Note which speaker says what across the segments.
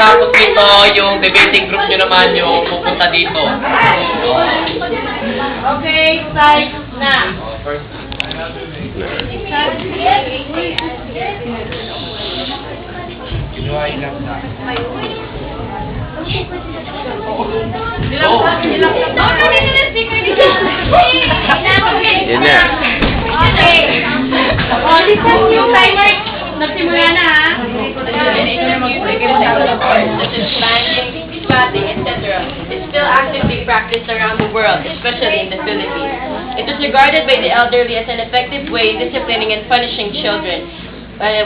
Speaker 1: pagkatapos nito, yung debating group nyo naman yung pupunta dito.
Speaker 2: Okay, start na.
Speaker 3: Yan na.
Speaker 2: Okay. O, listen yung timer. Nagsimula na, ha?
Speaker 4: Spotting, etc. is still actively practiced around the world, especially in the Philippines. It is regarded by the elderly as an effective way disciplining and punishing children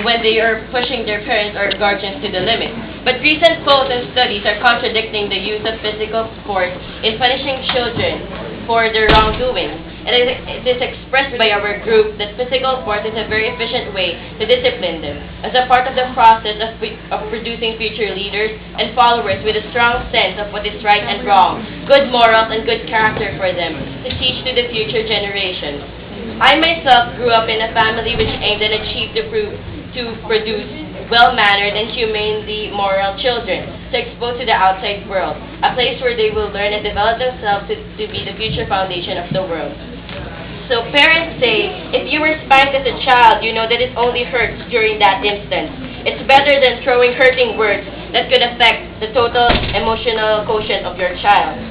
Speaker 4: when they are pushing their parents or guardians to the limit. But recent polls and studies are contradicting the use of physical force in punishing children for their wrongdoing. And it is expressed by our group that physical force is a very efficient way to discipline them, as a part of the process of producing future leaders and followers with a strong sense of what is right and wrong, good morals and good character for them, to teach to the future generations. I myself grew up in a family which aimed and achieved to produce well-mannered and humanely moral children, to expose to the outside world, a place where they will learn and develop themselves to be the future foundation of the world. So parents say, if you were spanked as a child, you know that it only hurts during that instant. It's better than throwing hurting words that could affect the total emotional quotient of your child.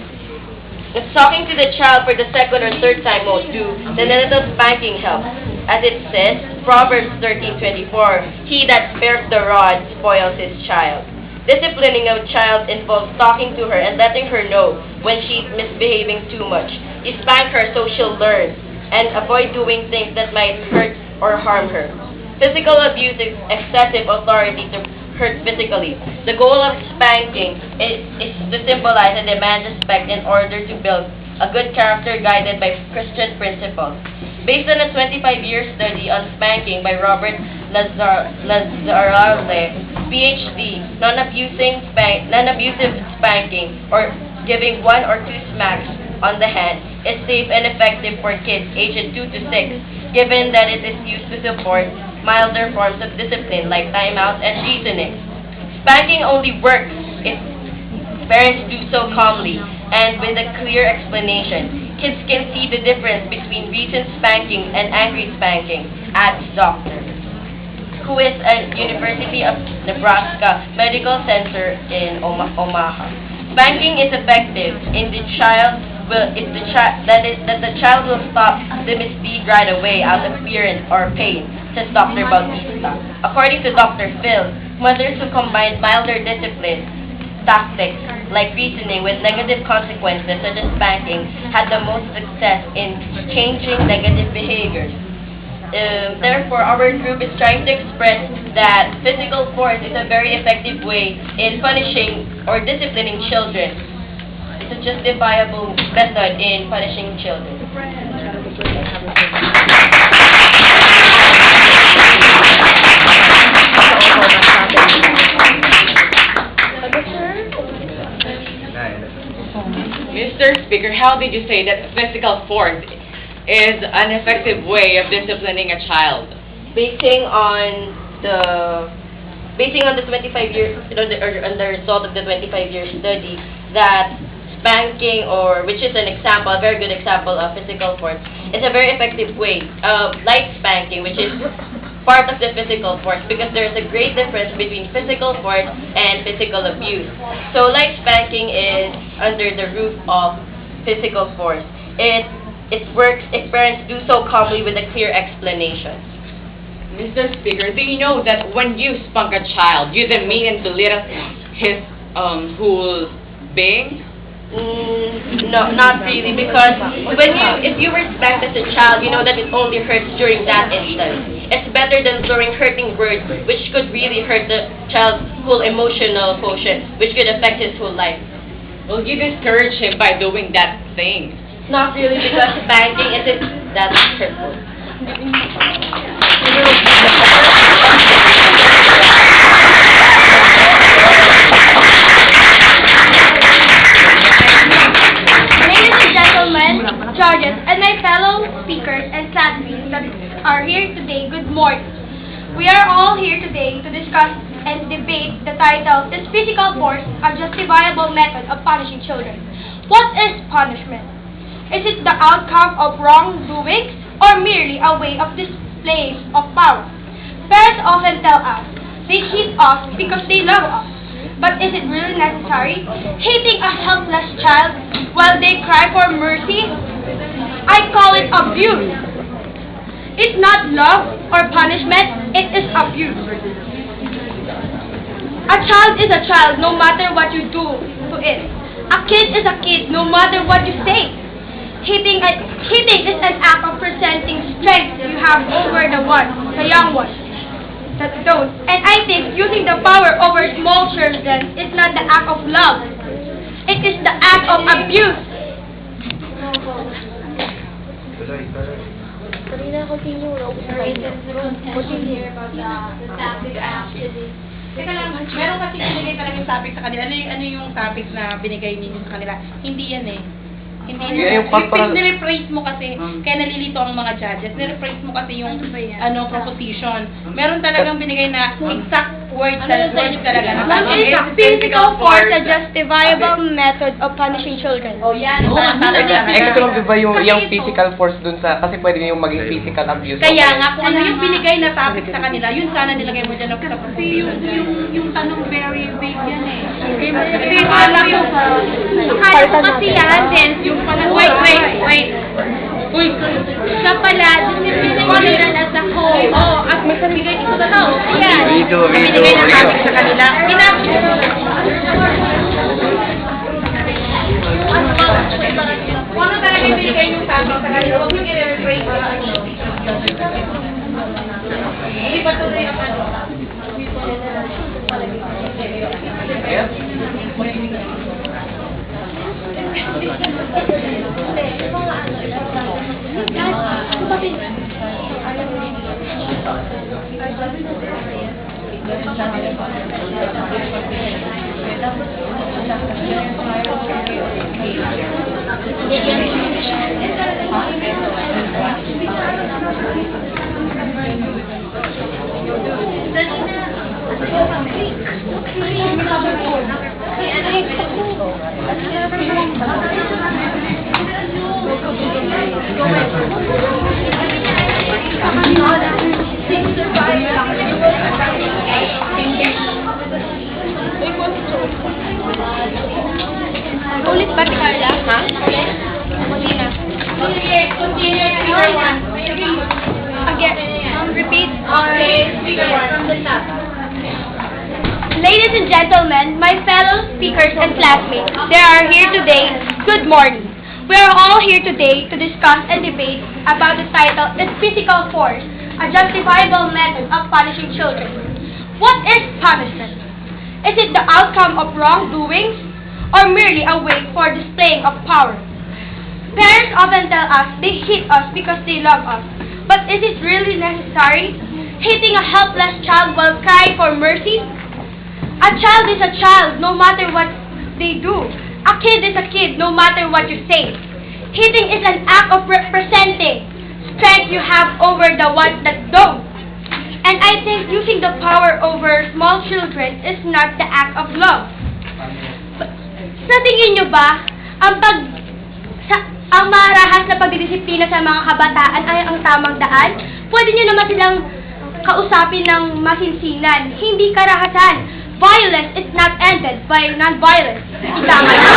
Speaker 4: If talking to the child for the second or third time won't do, then a little spanking helps. As it says, Proverbs 13:24, he that spares the rod spoils his child. Disciplining a child involves talking to her and letting her know when she's misbehaving too much. You spank her so she'll learn and avoid doing things that might hurt or harm her. Physical abuse is excessive authority to hurt physically. The goal of spanking is to symbolize and demand respect in order to build a good character guided by Christian principles. Based on a 25-year study on spanking by Robert Lazarale, PhD, non-abusive spanking or giving 1 or 2 smacks on the hand is safe and effective for kids aged 2 to 6, given that it is used to support milder forms of discipline like timeout and reasoning. Spanking only works if parents do so calmly and with a clear explanation. Kids can see the difference between reasoned spanking and angry spanking, adds Dr. who is at University of Nebraska Medical Center in Omaha. Spanking is effective in the child that the child will stop the misdeed right away out of fear or pain, says Dr. Bautista. According to Dr. Phil, mothers who combine milder discipline tactics like reasoning with negative consequences such as spanking had the most success in changing negative behaviors. Therefore, our group is trying to express that physical force is a very effective way in punishing or disciplining children. It's a justifiable method in punishing children.
Speaker 5: Mr. Speaker, how did you say that physical force is an effective way of disciplining a child?
Speaker 4: Basing on the 25 years, on the result of the 25-year study, that spanking, or which is an example, a very good example of physical force, is a very effective way. Light spanking, which is part of the physical force, because there's a great difference between physical force and physical abuse. So light spanking is under the roof of physical force. It works if parents do so calmly with a clear explanation.
Speaker 5: Mr. Speaker, do you know that when you spank a child, you then mean and belittle his whole being?
Speaker 4: No, not really, because if you were spanked as a child, you know that it only hurts during that instant. It's better than throwing hurting words, which could really hurt the child's whole emotional quotient, which could affect his whole life.
Speaker 5: Well, you discourage him by doing that thing.
Speaker 4: Not really, because spanking isn't that hurtful.
Speaker 2: Ladies and gentlemen, judges, and my fellow speakers and classmates that are here today, good morning. We are all here today to discuss and debate the title, physical force a justifiable method of punishing children? What is punishment? Is it the outcome of wrongdoings or merely a way of display of power? Parents often tell us they hit us because they love us. But is it really necessary? Hitting a helpless child while they cry for mercy? I call it abuse. It's not love or punishment, it is abuse. A child is a child no matter what you do to it. A kid is a kid no matter what you say. Hitting is an act of presenting strength you have over the young ones that don't. And I think using the power over small children is not the act of love. It is the act of abuse.
Speaker 6: Teka lang, meron kasi binigay talagang topic sa kanila. Ano yung topic na binigay ninyo sa kanila? Hindi yan eh. Hindi
Speaker 1: Yung
Speaker 6: nire-phrase mo kasi, kaya nalilito ang mga judges, nire-phrase mo kasi yung proposition. Meron talagang binigay na exact words talaga.
Speaker 2: What is physical force a justifiable method of punishing children?
Speaker 6: Oh, yan.
Speaker 1: Extra ba yung physical force dun sa, kasi pwede yung maging physical abuse.
Speaker 6: Kaya nga, kung ano yung binigay na topic sa kanila, yun sana nilagay mo dyan sa proposition.
Speaker 7: Yung tanong very big yan eh.
Speaker 2: Akala ko kasi yan, then yung wait. Uy, siya pala, disipline mo nila as a whole. Oo, at magbigay ito na tao. Yan.
Speaker 6: Binigay na topic sa kanila. Kung ano talaga yung binigay yung topic sa kanila, huwag yung i-rephrase. Hindi pa tuloy ang ano.
Speaker 2: Ulit ba, Carla? Ha? Continue. Again, repeat or from the top. Ladies and gentlemen, my fellow speakers and classmates, they are here today. Good morning. We are all here today to discuss and debate about the title, Is Physical Force a Justifiable Method of Punishing Children? What is punishment? Is it the outcome of wrongdoings or merely a way for displaying of power? Parents often tell us they hit us because they love us. But is it really necessary? Hitting a helpless child while crying for mercy? A child is a child no matter what they do. A kid is a kid no matter what you say. Hitting is an act of representing strength you have over the ones that don't. And I think using the power over small children is not the act of love. Sa tingin nyo ba, ang marahas na pagdidisiplina sa mga kabataan ay ang tamang daan? Pwede nyo naman silang kausapin ng masinsinan, hindi karahasan. Violence is not ended by non-violence. Tama na.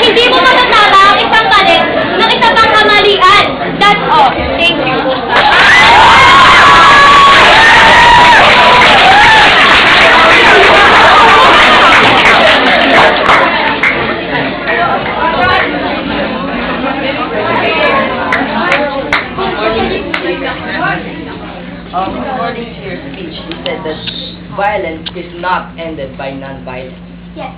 Speaker 2: Hindi mo matatama ang isang mali ng isa pang kamalian. That's all. Thank you.
Speaker 8: According to your speech, you said that violence is not ended by non-violence.
Speaker 2: Yes.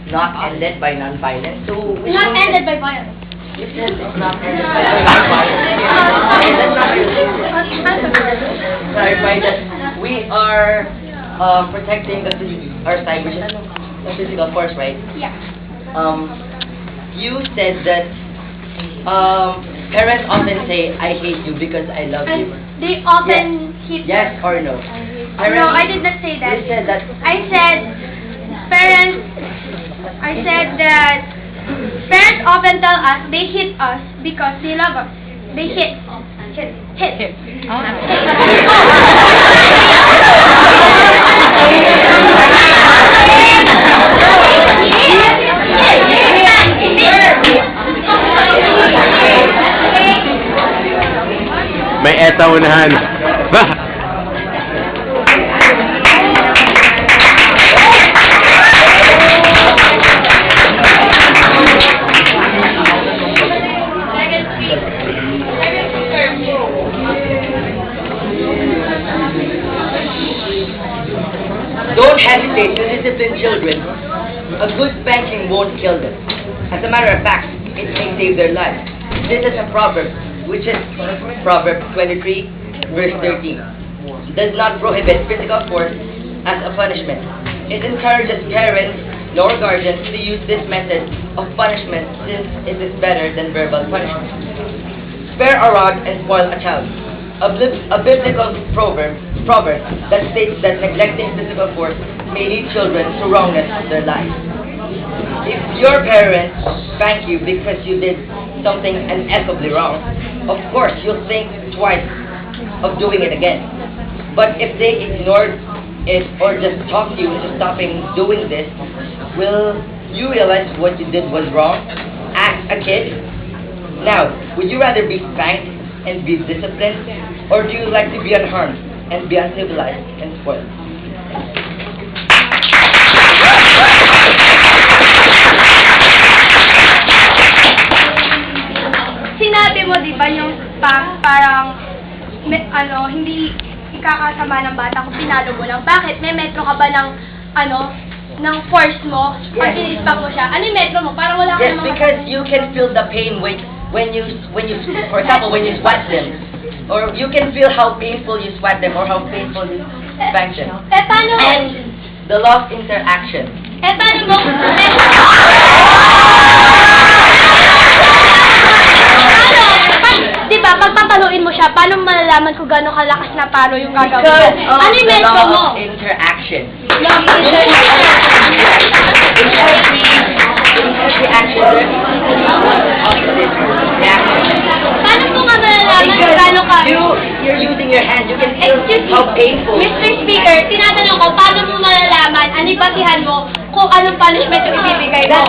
Speaker 8: Not ended by non-violence. So
Speaker 2: Not ended by violence.
Speaker 8: you said it's not ended by non-violence. Clarify that we are protecting our side, which is the physical force, right?
Speaker 2: Yeah.
Speaker 8: You said that Parents often say, I hate you because I love you.
Speaker 2: They often hit
Speaker 8: Yes or no?
Speaker 2: No, I did not say that.
Speaker 8: You said that.
Speaker 2: I said that parents often tell us they hit us because they love us. They hit. Hit.
Speaker 3: May eta unahan. Ba?
Speaker 8: Don't hesitate to discipline children. A good spanking won't kill them. As a matter of fact, it may save their lives. This is a proverb, which is Proverb 23, verse 13. Does not prohibit physical force as a punishment. It encourages parents nor guardians to use this method of punishment since it is better than verbal punishment. Spare a rod and spoil a child. A biblical proverb that states that neglecting physical force may lead children to wrongness of their lives. If your parents spank you because you did something ineffably wrong, of course you'll think twice of doing it again. But if they ignored it or just talked you into stopping doing this, will you realize what you did was wrong as a kid? Now, would you rather be spanked and be disciplined, or do you like to be unharmed and be uncivilized and spoiled?
Speaker 2: Sinabi mo, di ba, yung parang, hindi ikakasama ng bata kung pinalo mo lang. Bakit? May metro ka ba ng force mo? Pag inispak mo siya. Ano yung metro mo? Parang wala ka
Speaker 8: Yes,
Speaker 2: namang...
Speaker 8: because you can feel the pain when you, for example, when you swat them. Or you can feel how painful you swat them or how painful you spank them.
Speaker 2: Paano?
Speaker 8: And the lost interaction.
Speaker 2: Paano mo? Di ba, pag papaluin mo siya, paano malalaman kung gano'ng kalakas na palo yung gagawin mo?
Speaker 8: Because of
Speaker 2: Ano yung
Speaker 8: the
Speaker 2: metro mo?
Speaker 8: lost interaction.
Speaker 2: Paano mo nga malalaman kung gano'ng ka?
Speaker 8: You're using your hand, you can feel
Speaker 2: Excuse me,
Speaker 8: how painful.
Speaker 2: Mr. Speaker, tinatanong ko, paano mo malalaman, ano yung basihan mo kung anong punishment yung ibibigay mo?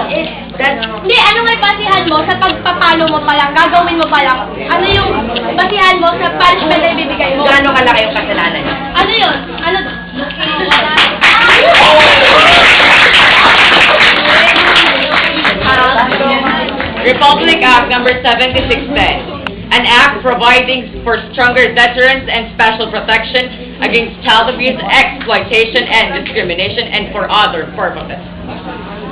Speaker 2: Hindi, ano may basihan mo sa pagpapalo mo pa lang, gagawin mo pa lang? Ano yung basihan mo sa punishment na ibibigay mo?
Speaker 8: Gaano kalaki yung kasalanan niya?
Speaker 2: Ano yun? Ano?
Speaker 5: Republic Act number 7610, an act providing for stronger deterrence and special protection against child abuse, exploitation, and discrimination, and for other purposes.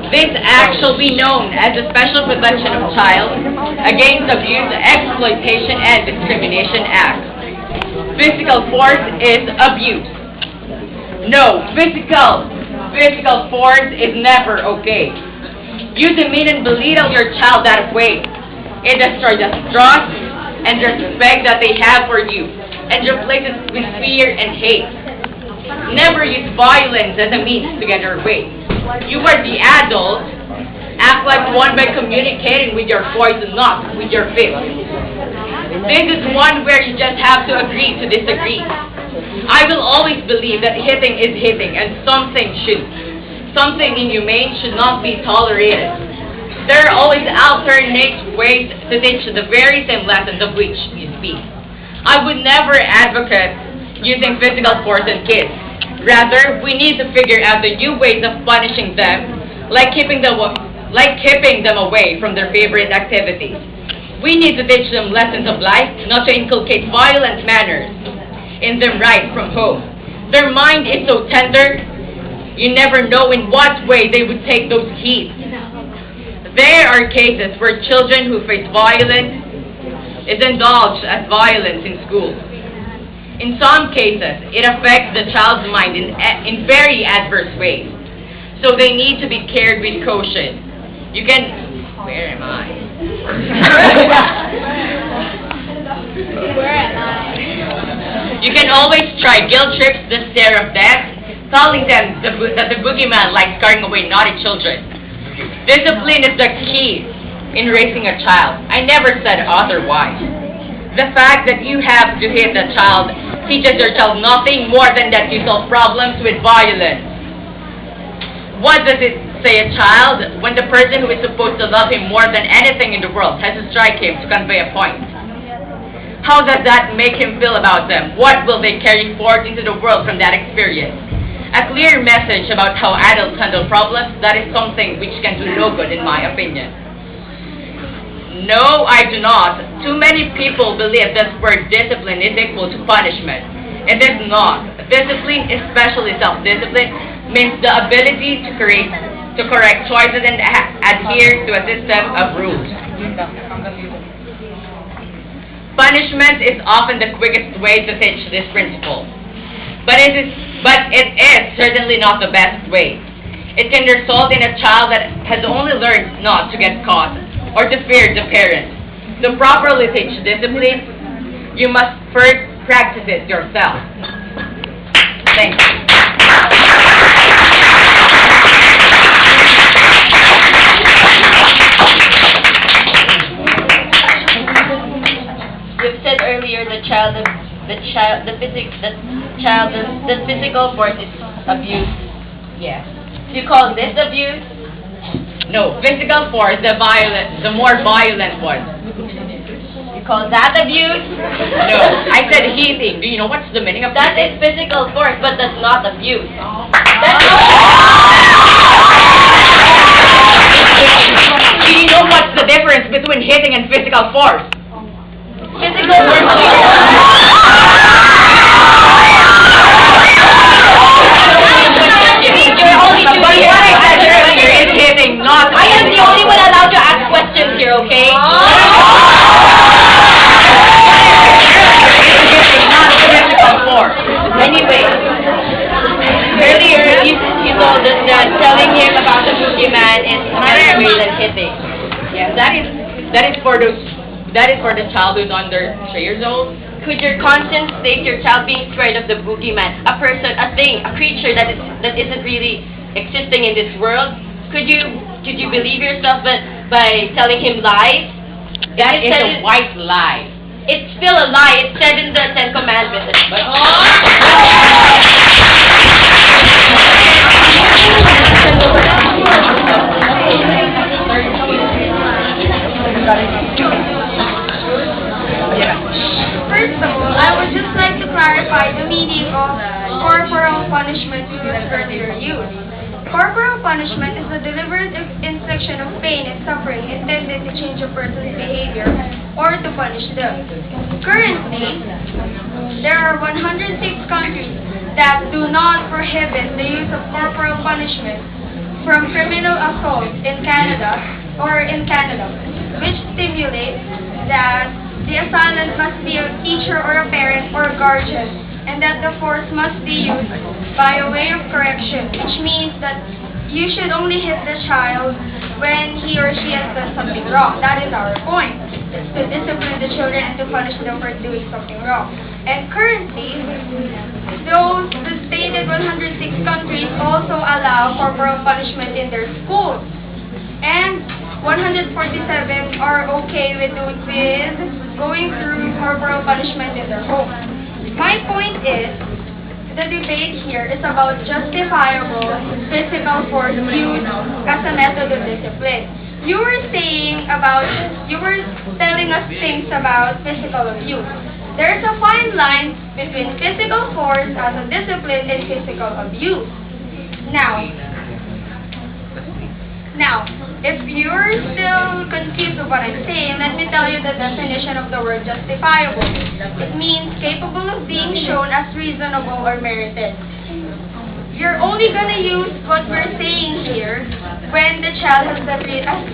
Speaker 5: This act shall be known as the Special Protection of Child Against Abuse, Exploitation, and Discrimination Act. Physical force is abuse. No, physical force is never okay. You demean and belittle your child that way. It destroys the trust and respect that they have for you, and replaces with fear and hate. Never use violence as a means to get your way. You are the adult. Act like one by communicating with your voice and not with your fists. This is one where you just have to agree to disagree. I will always believe that hitting is hitting, and something inhumane should not be tolerated. There are always alternate ways to teach the very same lessons of which you speak. I would never advocate using physical force on kids. Rather, we need to figure out the new ways of punishing them, like keeping them away from their favorite activities. We need to teach them lessons of life, not to inculcate violent manners in them right from home. Their mind is so tender, you never know in what way they would take those keys. There are cases where children who face violence is indulged as violence in school. In some cases, it affects the child's mind in very adverse ways. So they need to be cared with caution. Where am I? You can always try guilt trips, the stare of death, telling them that the boogeyman likes scaring away naughty children. Discipline is the key in raising a child. I never said otherwise. The fact that you have to hit a child teaches your child nothing more than that you solve problems with violence. What does it say a child when the person who is supposed to love him more than anything in the world has to strike him to convey a point? How does that make him feel about them? What will they carry forth into the world from that experience? A clear message about how adults handle problems, that is something which can do no good in my opinion. No, I do not. Too many people believe that word discipline is equal to punishment. It is not. Discipline, especially self-discipline, means the ability to correct choices and adhere to a system of rules. Punishment is often the quickest way to teach this principle, but it is certainly not the best way. It can result in a child that has only learned not to get caught or to fear the parent. To properly teach discipline, you must first practice it yourself. Thank you.
Speaker 4: You've said earlier the physical force is abuse.
Speaker 5: Yes.
Speaker 4: Do you call this abuse?
Speaker 5: No, physical force, the more violent one.
Speaker 4: You call that abuse?
Speaker 5: No, I said hitting. Do you know what's the meaning of
Speaker 4: That
Speaker 5: hitting?
Speaker 4: is physical force, but that's not abuse.
Speaker 5: Do you know what's the difference between hitting and physical force?
Speaker 4: Physical force. You're only
Speaker 5: But
Speaker 4: doing
Speaker 5: what I said earlier is hitting, not
Speaker 4: I am the only one allowed to ask questions here, okay? Anyway, earlier you told us that telling him about the boogeyman is better way than hitting.
Speaker 5: Yeah, that is for the child who's under 3 years old.
Speaker 4: Could your conscience state your child being scared of the boogeyman, a person, a thing, a creature that isn't really existing in this world? Could you believe yourself by telling him lies?
Speaker 5: That is a white lie.
Speaker 4: It's still a lie. It's said in the Ten Commandments.
Speaker 2: First of all, I would just like to clarify the meaning of corporal punishment used earlier used. Corporal punishment is the deliberate infliction of pain and suffering intended to change a person's behavior or to punish them. Currently, there are 106 countries that do not prohibit the use of corporal punishment from criminal assault in Canada, which stimulates that the assailant must be a teacher or a parent or a guardian, and that the force must be used by a way of correction, which means that you should only hit the child when he or she has done something wrong. That is our point, to discipline the children and to punish them for doing something wrong. And currently, the stated 106 countries also allow corporal punishment in their schools, and 147 are okay with going through corporal punishment in their homes. My point is, the debate here is about justifiable physical force used as a method of discipline. You were telling us things about physical abuse. There's a fine line between physical force as a discipline and physical abuse. Now, if you're still confused of what I'm saying, let me tell you the definition of the word justifiable. It means capable of being shown as reasonable or merited. You're only going to use what we're saying here when the child has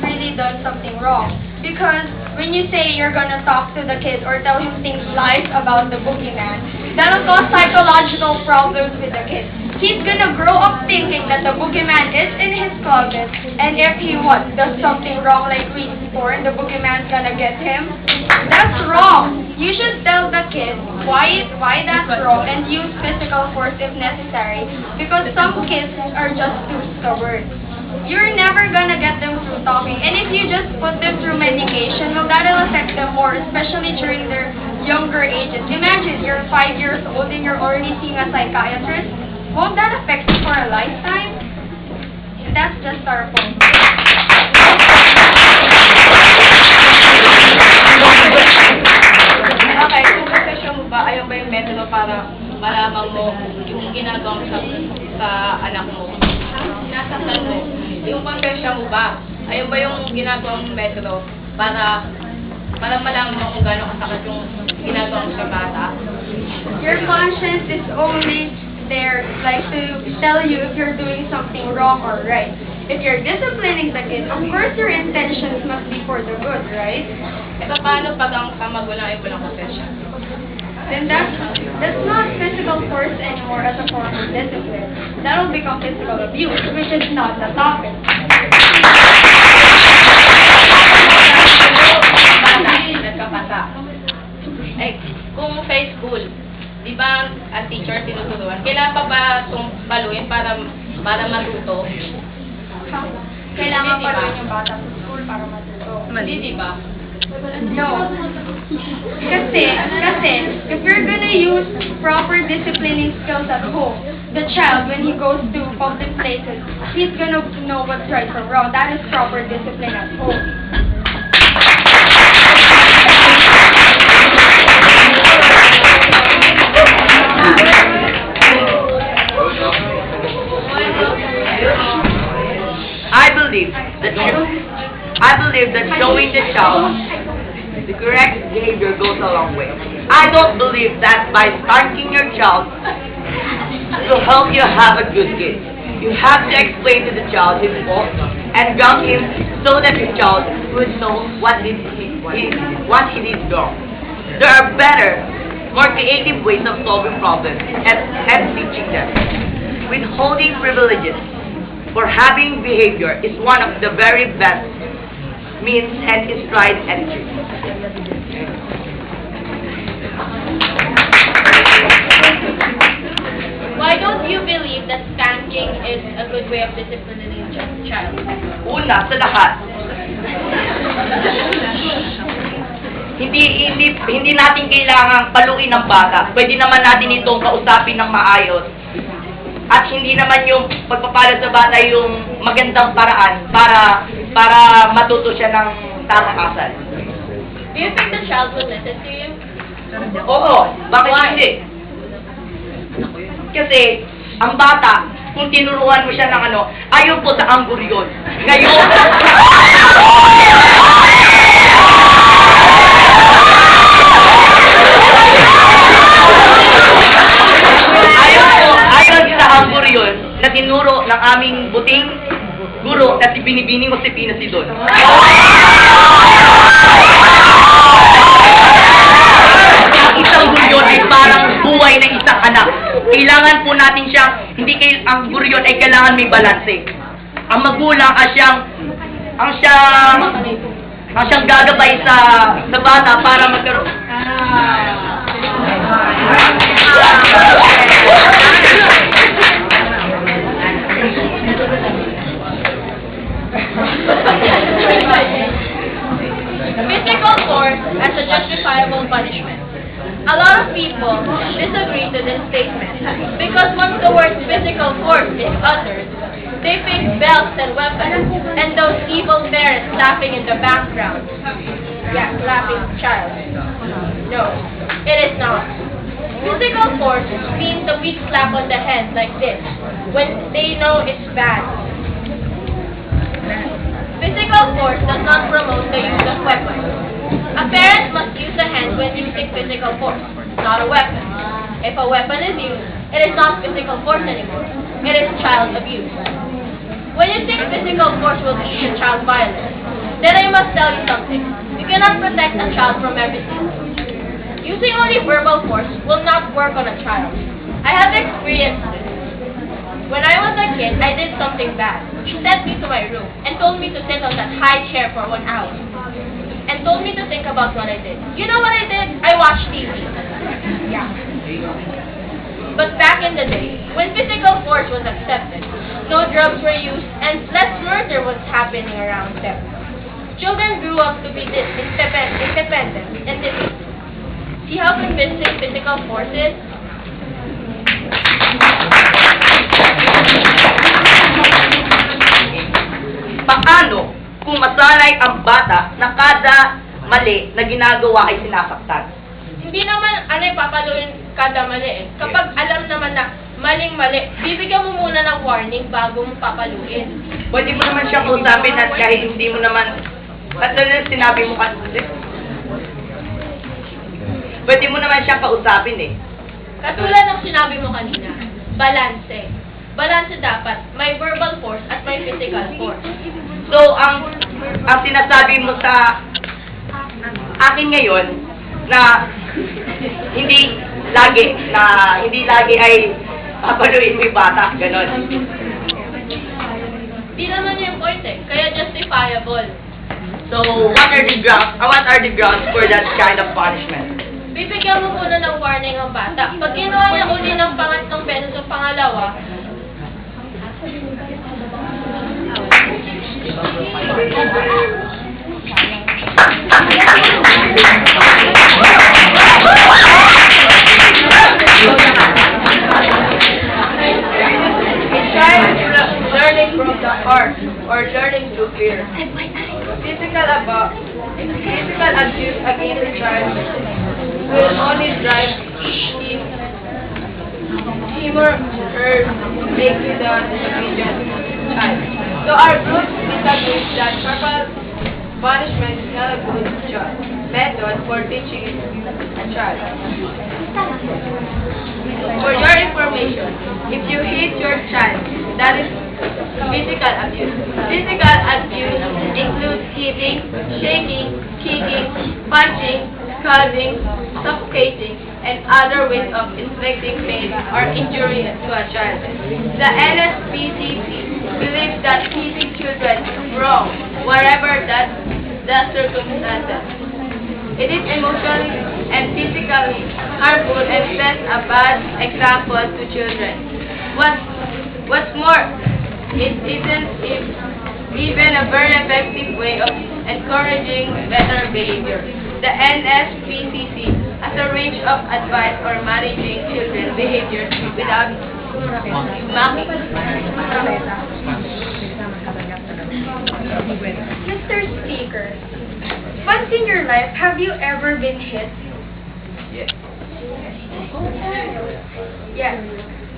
Speaker 2: really done something wrong. Because when you say you're going to talk to the kid or tell him things lies about the boogeyman, that'll cause psychological problems with the kid. He's going to grow up thinking that the boogeyman is in his closet, and if he does something wrong like reads porn, the boogeyman's going to get him. That's wrong. You should tell the kid why that's wrong and use physical force if necessary, because some kids are just too stubborn. You're never gonna get them through talking, and if you just put them through medication, well, that'll affect them more, especially during their younger ages. Imagine you're 5 years old and you're already seeing a psychiatrist. Won't that affect you for a lifetime? That's just our point.
Speaker 4: Okay, kung profesyon mo ba, ayaw ba yung metodo para malaman mo yung ginagawa mo sa anak mo? Sinasaktan mo. Yung confession mo ba, ayaw ba yung ginagawa mong metodo para malaman mo kung gano'ng kasakit yung ginagawa mo sa bata?
Speaker 2: Your conscience is only there, like, to tell you if you're doing something wrong or right. If you're disciplining the kid, of course your intentions must be for the good, right?
Speaker 4: E paano pag ang magulang ay walang confession?
Speaker 2: Then that's not physical force anymore as a form of discipline. That will become physical abuse, which is not the topic.
Speaker 4: Nagkapasa. Eh, kung sa school, di ba ang teacher tinuturuan, kailangan pa ba itong baluin para matuto?
Speaker 2: Kailangan pa rin yung bata sa school para matuto.
Speaker 4: Hindi, di ba?
Speaker 2: No. Kasi, if you're gonna use proper disciplining skills at home, the child, when he goes to public places, he's gonna know what's right from wrong. That is proper discipline at home.
Speaker 8: I believe that showing the child the correct behavior goes a long way. I don't believe that by spanking your child will help you have a good kid. You have to explain to the child his fault and ground him so that the child will know what he did wrong. There are better, more creative ways of solving problems and teaching them. Withholding privileges for having behavior is one of the very best means and is tried and true.
Speaker 4: Why don't you believe that spanking is a good way of disciplining a child?
Speaker 8: Una sa lahat, hindi natin kailangang paluin ng bata. Pwede naman natin itong kausapin ng maayos. At hindi naman yung pagpapala sa bata yung magandang paraan para matuto siya ng tamang asal.
Speaker 4: Do you think the child will listen to you?
Speaker 8: Oo, bakit
Speaker 4: Why?
Speaker 8: hindi? Kasi ang bata, kung tinuruan mo siya ng ayaw po sa anggur yun. Ngayon, ayon sa anggur yun, na tinuro ng aming buting guro na si Binibining o si Pinasidon. Ang isang guryon ay parang buhay ng isang anak. Kailangan po natin siyang, ang guryon ay kailangan may balanse. Ang magulang ay ang siyang gagabay sa bata para magkaroon.
Speaker 4: Physical force as a justifiable punishment. A lot of people disagree to this statement because once the word physical force is uttered, they think belts and weapons and those evil parents laughing in the background. Yeah, laughing child. No, it is not. Physical force means a weak slap on the head like this when they know it's bad. Physical force does not promote the use of weapons. A parent must use a hand when using physical force, not a weapon. If a weapon is used, it is not physical force anymore. It is child abuse. When you think physical force will lead to child violence, then I must tell you something. You cannot protect a child from everything. Using only verbal force will not work on a child. I have experienced this. When I was a kid, I did something bad. He sent me to my room and told me to sit on that high chair for 1 hour.
Speaker 2: and told me to think about what I did. You know what I did? I watched TV. Yeah. But back in the day, when physical force was accepted, no drugs were used, and less murder was happening around them. Children grew up to be independent, independent. See how convincing physical force is?
Speaker 9: Paano kung masanay ang bata na kada mali na ginagawa ay sinasaktan?
Speaker 2: Hindi naman papaluin kada mali eh. Kapag alam naman na maling-mali, bibigyan mo muna ng warning bago mo papaluin.
Speaker 9: Pwede mo naman siya kausapin at kahit hindi mo naman, at sinabi mo kasi, pwede mo naman siya kausapin eh.
Speaker 2: Katulad ng sinabi mo kanina, balanse. Balanse dapat, may verbal force at may physical force.
Speaker 9: So, ang sinasabi mo sa akin ngayon na hindi lagi ay papaluin mo yung bata, ganon.
Speaker 2: Di naman yung point eh, kaya justifiable.
Speaker 9: So, what are the grounds for that kind of punishment?
Speaker 2: Bibigyan mo muna ng warning ang bata. Pag ginawa niya uli ng pangatlong beses o pangalawa, learning from the heart or learning through fear. Physical abuse against a child will only drive him or her make to the disobedient child. So our group disagrees that corporal punishment is not a good method for teaching a child. For your information, if you hit your child, that is physical abuse. Physical abuse includes hitting, shaking, kicking, punching, scalding, suffocating, and other ways of inflicting pain or injury to a child. The NSPCC believes that hitting children is wrong, wherever the circumstances. It is emotionally and physically harmful and sets a bad example to children. What's more, it isn't even a very effective way of encouraging better behavior. The NSPCC has a range of advice for managing children's behaviors without smacking.
Speaker 10: Mr. Speaker, once in your life, have you ever been hit?
Speaker 8: Yes.
Speaker 10: Yes.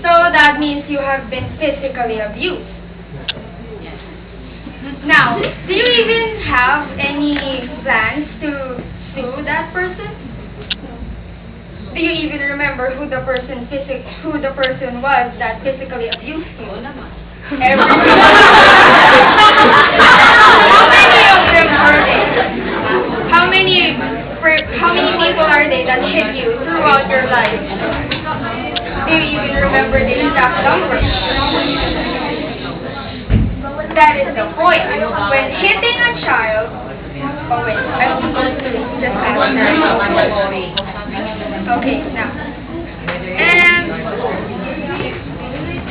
Speaker 10: So that means you have been physically abused. Now, do you even have any plans to sue that person? Do you even remember who the person was that physically abused you? How many of them are they? How many people are they that hit you throughout your life? Do you even remember the exact number? That is the point. When hitting a child, oh wait, I'm supposed to just answer. Okay, now. And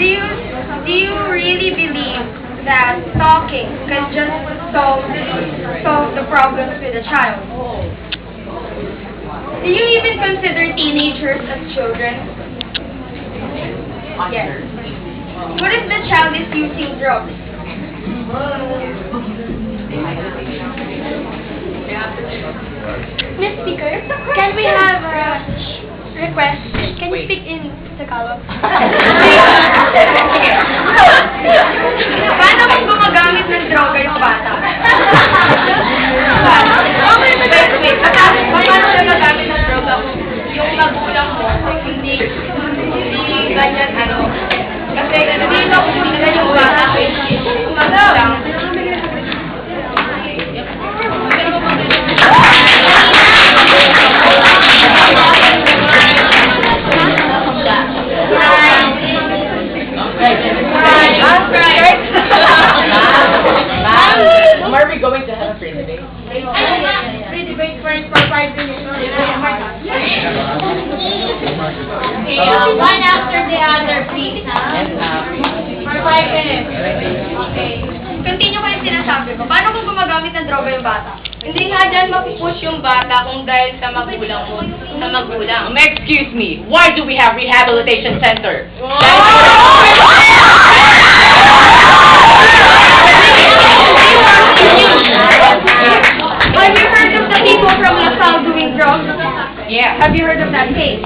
Speaker 10: do you really believe that talking can just solve the problems with a child? Do you even consider teenagers as children? Yes. What if the child is using drugs?
Speaker 2: Miss Speaker, can we have a request? Can you speak in Tagalog?
Speaker 10: Paano kung gumagamit ng droga yung bata? Wait. Paano siya gagamit ng droga kung yung magulang mo hindi ganyan kasi hindi na kung hindi na yung bata yung magulang.
Speaker 1: Are we going to have a free today?
Speaker 2: One after the other, please, ha? For 5 minutes. Okay. Continue ko yung sinasabi ko. Paano kung gumagamit ng droga yung bata? Hindi nga dyan mapupush yung bata kung dahil sa magulang mo. Sa magulang.
Speaker 5: Excuse me, why do we have rehabilitation center?
Speaker 2: Have you heard of the people from LaSalle doing drugs?
Speaker 5: Yeah.
Speaker 2: Have you heard of that case?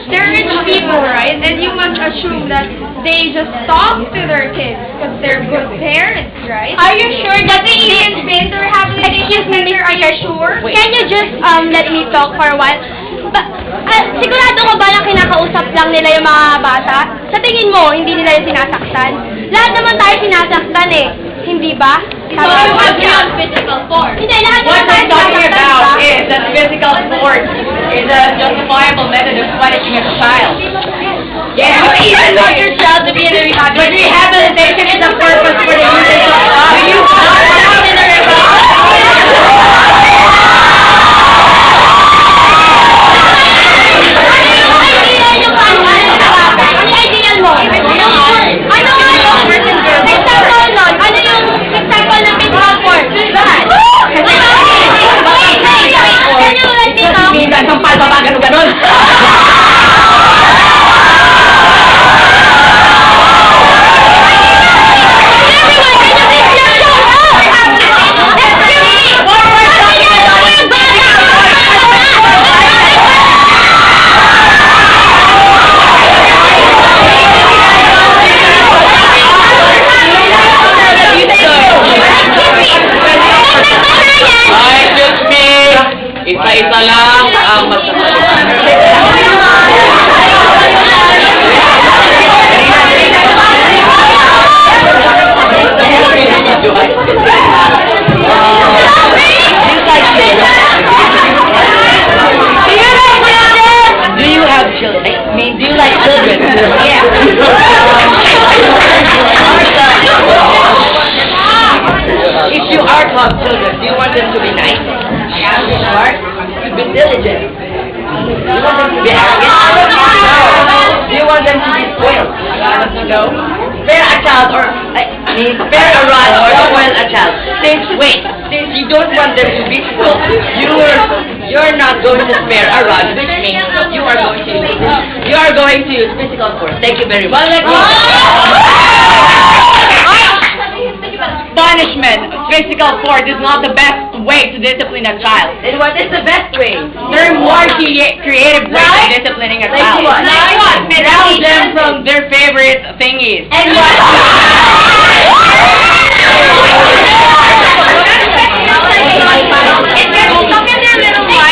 Speaker 2: They're rich people, right? And you must assume that they just talk to their kids because they're good parents, right? Are you sure that they even been to rehabilitation center? Are you sure? Can you just let me talk for a while? Sigurado ka ba na kinakausap lang nila yung mga bata? Sa tingin mo, hindi nila yung sinasaktan? Lahat naman tayo sinasaktan eh. Hindi ba?
Speaker 4: Physical force.
Speaker 2: Hindi, lahat
Speaker 5: What
Speaker 2: naman tayo
Speaker 5: we're talking
Speaker 2: sinasaktan,
Speaker 5: about
Speaker 2: diba?
Speaker 5: is that physical force is a justifiable method of punishing a child.
Speaker 4: Yeah, you even want your child to be in a rehabilitation.
Speaker 5: But rehabilitation is a purpose for the usage of drugs. You
Speaker 4: not in a
Speaker 3: Isa-isa lang ang
Speaker 8: Do you have children? I mean, do you like children? Yeah. If you are to have children, do you want them to be nice? Smart? To be diligent? Do you want them to be arrogant? No. Do you want them to be spoiled? No. Spare a child or, spare a rod or spoil a child. Since you don't want them to be spoiled, you're not going to spare a rod, which means you are going to use physical force. Thank you very much.
Speaker 5: punishment, physical force is not the best way to discipline a child.
Speaker 8: Then what is the best way?
Speaker 5: There are more creative ways of disciplining a child.
Speaker 8: Like what?
Speaker 5: Rouse them from their favorite thingies.
Speaker 8: And what?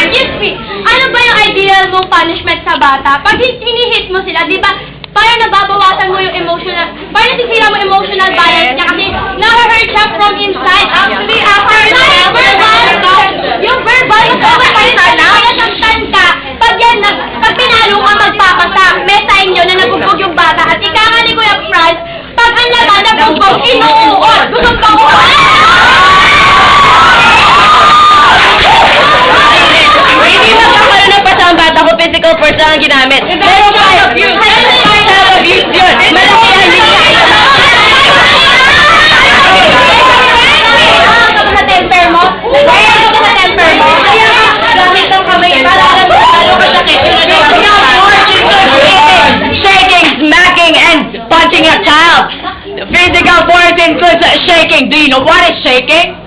Speaker 2: Excuse me, ano ba yung ideal mong punishment sa bata? Pag hinihit mo sila, di ba, parang nababawasan mo yung emotional, parang nasisira mo emotional balance niya kasi na-hurt siya from inside. Actually, after yung verbal, nasaktan ka. Pag yan, pag pinalo ka magpapasa, may sign yun na nabugbog yung bata. At ika nga ni Kuya Franz, pag ang laban nabugbog, inuuot. Gusto pa ko.
Speaker 4: Hindi magkakaroon ng pasa ang bata ko, physical force lang ang ginamit. Pero child abuse yun. Malaki ang
Speaker 2: sa temper mo? Kaya ka sa temper mo? Kaya ka gamit ang kamay para lalo ka sakit.
Speaker 4: shaking, smacking, and punching a child. The physical force includes shaking. Do you know what is shaking?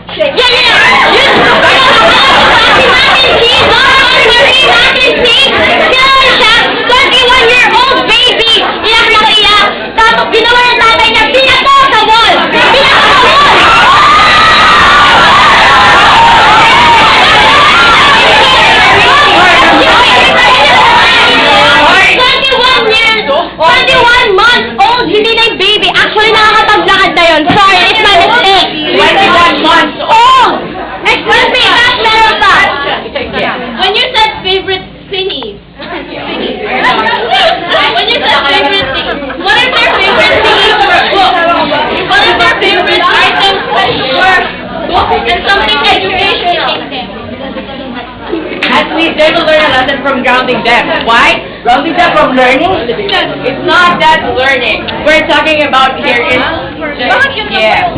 Speaker 2: Actually, nakakapaglakad na yun. Sorry, it's my mistake.
Speaker 5: 21 months old!
Speaker 2: Excuse
Speaker 5: to learn a lesson from grounding them. Why? Grounding them from learning? It's not that learning. We're talking about here is, yeah.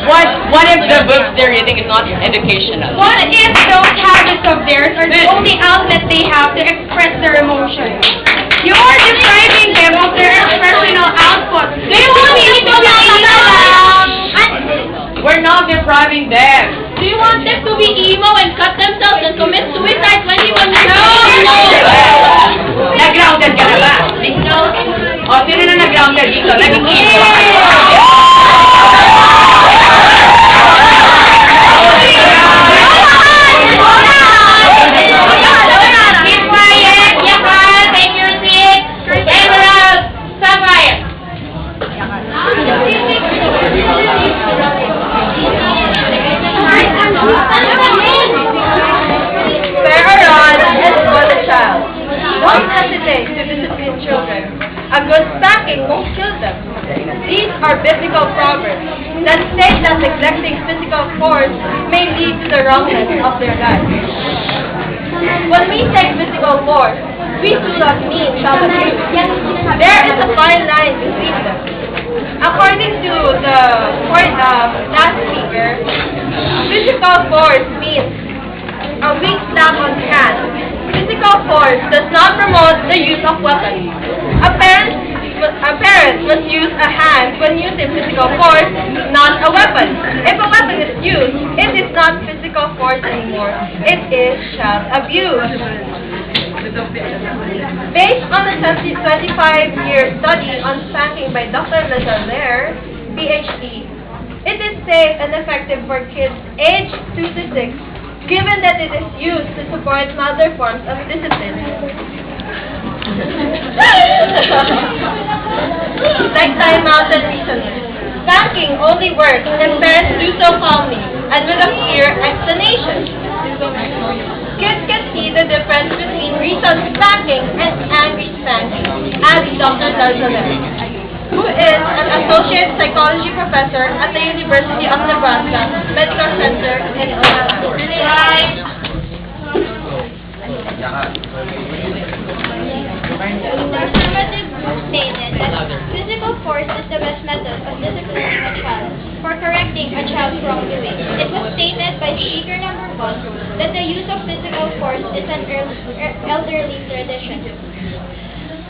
Speaker 5: What if the books they're reading is not educational?
Speaker 2: What if those habits of theirs are the only outlet they have to express their emotions? You are depriving them of their expressional output. They want you to be
Speaker 5: We're not depriving them.
Speaker 2: Do you want them to be emo and cut themselves and commit suicide 21 years
Speaker 5: No! Nag-grounded ka na ba? No. O, sino na nag-grounded dito? Naging emo.
Speaker 2: Keep quiet, Yakan, take your seat, and stop quiet.
Speaker 4: Fair is for the child. Don't hesitate to discipline children. A good spanking won't kill them. These are biblical proverbs that state that neglecting physical force may lead to the wrongness of their lives. When we say physical force, we do not mean child abuse. There is a fine line between them. According to the last speaker, physical force means a weak slap on the hand. Physical force does not promote the use of weapons. A parent must use a hand when using physical force, not a weapon. If a weapon is used, it is not physical force anymore. It is child abuse. Based on a 25-year study on spanking by Dr. Lazare, PhD, it is safe and effective for kids aged 2 to 6, given that it is used to support other forms of discipline. Like timeout and reasoning. Spanking only works if parents do so calmly and with a clear explanation. Kids can see the difference between reasoned spanking and angry spanking, as Dr. Lazare, who is an associate psychology professor at the University of Nebraska Medical Center in Omaha.
Speaker 10: The affirmative group stated that physical force is the best method of disciplining a child for correcting a child's wrongdoing. It was stated by speaker number 1 that the use of physical force is an elderly tradition.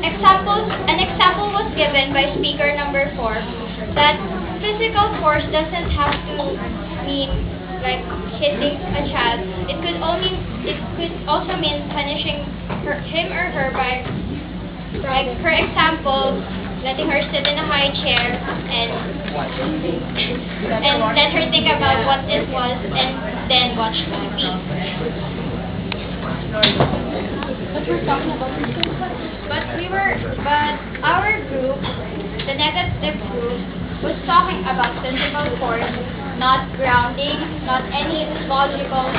Speaker 10: An example was given by speaker number 4 that physical force doesn't have to mean like hitting a child. It could also mean punishing him or her by, like, for example, letting her sit in a high chair and let her think about what it was and then watch TV. But our group, the negative group, was talking about physical force, not grounding, not any logical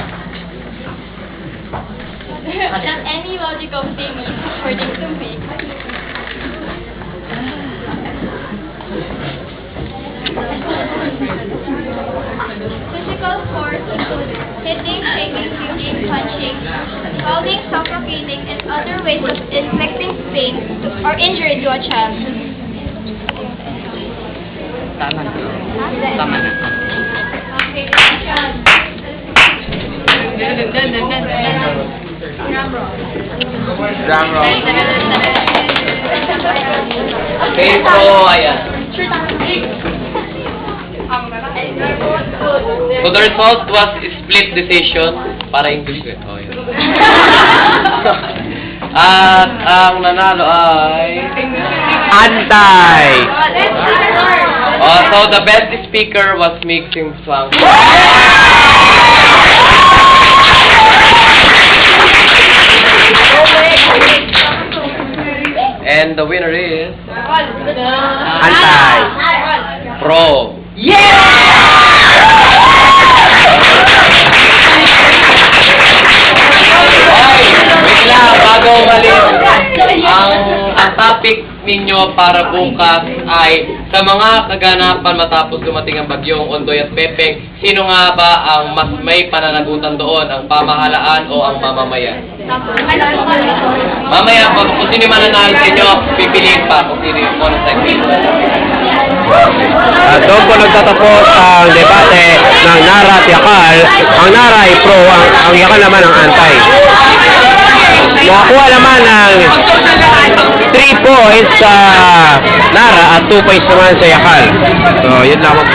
Speaker 10: thing according to me. Physical force includes hitting, shaking, kicking, punching, holding, suffocating, and other ways of inflicting pain or injury to a child.
Speaker 3: Tama na.
Speaker 10: Okay,
Speaker 1: Drum roll. Okay, so, ayan. So the result was split decision para English ko. Oh, yun. At ang nanalo ay Antay. Oh, so the best speaker was mixing song. And the winner is Antay. Pro. Wait lang, bago umalis, ang topic ninyo para bukas ay sa mga kaganapan matapos dumating ang bagyong Ondoy at Pepeng,
Speaker 3: Sino nga ba ang mas may pananagutan doon? Ang pamahalaan o ang mamamayan? Mamaya pa, kung sino mananalo sa inyo, pipiliin pa kung sino yung segment.
Speaker 11: At doon po nagtatapos ang debate ng Nara at Yakal. Ang Nara ay pro, ang Yakal naman ang anti. Nakakuha naman ng 3 points sa Nara at 2 points naman sa Yakal. So, yun lamang po.